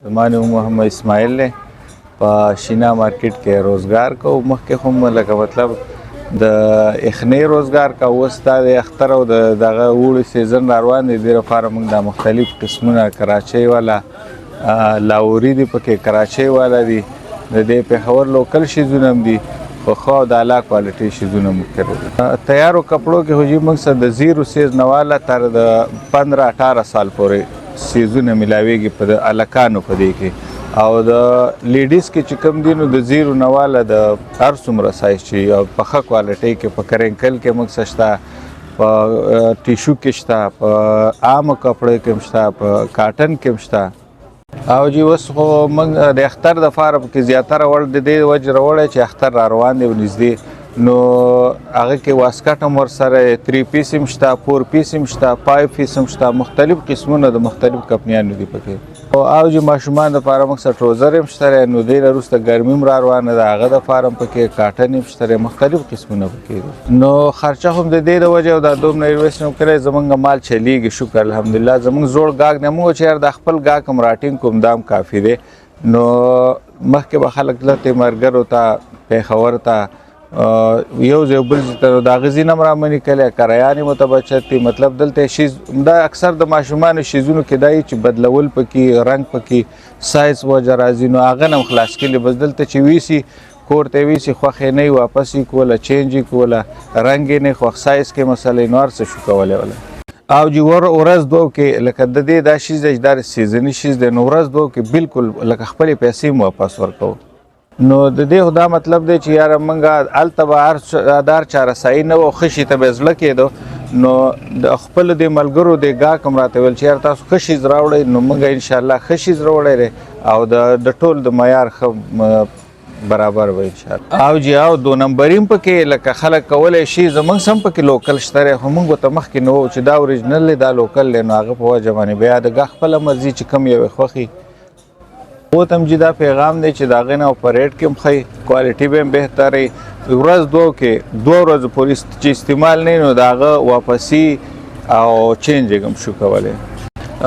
زما نوم محمد اسماعیل دی په شینا مارکیټ کې روزګار کوو. مخکې هم لکه مطلب د یخنۍ روزګار کوو، اوس دا د اختر او دغه اوړي سیزن را روان دی. دې لپاره موږ دا مختلف قسمونه کراچۍ والا لاهوري دي، پکې کراچۍ والا دي، د دې پېښور لوکل شیزونه هم دي، خو ښه او د اعلی کوالټۍ شیزونه موږ کړي. تیارو کپړو کې خو موږ سره د 0 سیز نه واله تر د 15-18 سال پورې سیزونه ملاویږي په د هلکانو په دې کې، او د لیډیز کې چې کوم دي نو د 0 نه واله د هر څومره سایز چې او په ښه کوالټۍ کې په کرنکل کې موږ څه شته، په ټیشو کې شته، په عامه کپړو کې هم شته، په کاټن کې هم شته. او اوس خو موږ د اختر دپاره پکې زیاتره وړ د دې وجې راوړی چې اختر را روان دی نږدې، نو هغه کې واسکټ هم ورسره 3 پیس هم شته، 4 پیس هم شته، 5 پیس هم شته، مختلف قسمونه د مختلف کمپنیانو دي پکې. او چې ماشومان دپاره موږ سره ټروزر هم شته، نو دی نه وروسته ګرمي هم را روانه ده، هغه دپاره هم پکې کاټن هم شته، مختلف قسمونه پکې دي. نو خرچه هم د دې د وجې او دا دومره انویسټ هم کړی زموږ مال چلیږي، شکر الحمدلله. زموږ زوړ ګاګ نه موږ چې د خپل ګاګ هم راټینګ کوم دا هم کافي دی. نو مخکې به خلک تللې ملګرو ته، پېښور ته، یو ځای بل ځای ته، د هغه ځای نه هم رامنې کلی، کرایانې متبچت دي. مطلب دلته شیز دا اکثر د ماشومانو شیزونو کې دا چې بدلول پکې، رنګ پکې، سایز وجه راځي، نو هغه نه هم خلاص کړي. بس دلته چې ویسي کور ته ویسي، خوښ یې نه وي واپس یې کوله، چینج یې کوله، رنګ یې نه خوښ، سایز کې مسله نو هر څه شو کولی وله. او چې ورځ دوه کې لکه د دې دا شیز دی، دا سیزني شیز دی، نو ورځ دوه کې بالکل لکه خپلې پیسې هم واپس ورکوو. نو د دې دا مطلب دی چې یاره موږ هلته به هر چا رسایي نه وه، ښه شي ته به زړه کېدو. نو د خپلو دې ملګرو دې ګاک هم راته ویل چې یاره تاسو ښه شیز راوړئ، نو موږ انشاءالله ښه شیز راوړی دی او د ټول د معیار ښه برابر به انشاءالله. او او 2 نمبري هم پکې لکه خلک کولی شي، زموږ سم پکې لوکل شته دی، خو موږ ورته مخکې نه وو چې دا اوریجنل دی، دا لوکل دی، نو هغه په وجه باندې بیا د ګاه خپله مرضي چې کوم یو یې خوښي اوته هم چې دا پیغام دی چې د هغې نه په ریټ کې هم ښه کوالټي به هم بهتره وي. ورځ دوه کې 2 ورځو پورې چې استعمال نه وي نو د هغه واپسي او چینج یې هم شو کولی.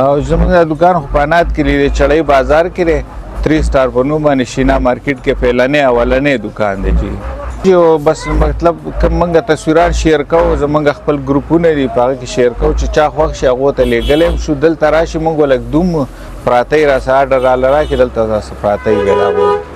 او زموږ د دوکان خو په انات کې دی، چړی بازار کې دی، 3 سټار په نوم باندې شینا مارکیټ کې پهلنی اولنی دوکان دی جی. بس مطلب کوم موږ تصویرات شیر کوو، زموږ خپل ګروپونه دي په هغه کې شیر کوو چې چا خوښ شي هغو ته لیږلی هم شو. دلته راشي موږ ولږ دوم پراته یې راسه آرډر راله راکړي، دلته تاسو پراته یې بیا د هغو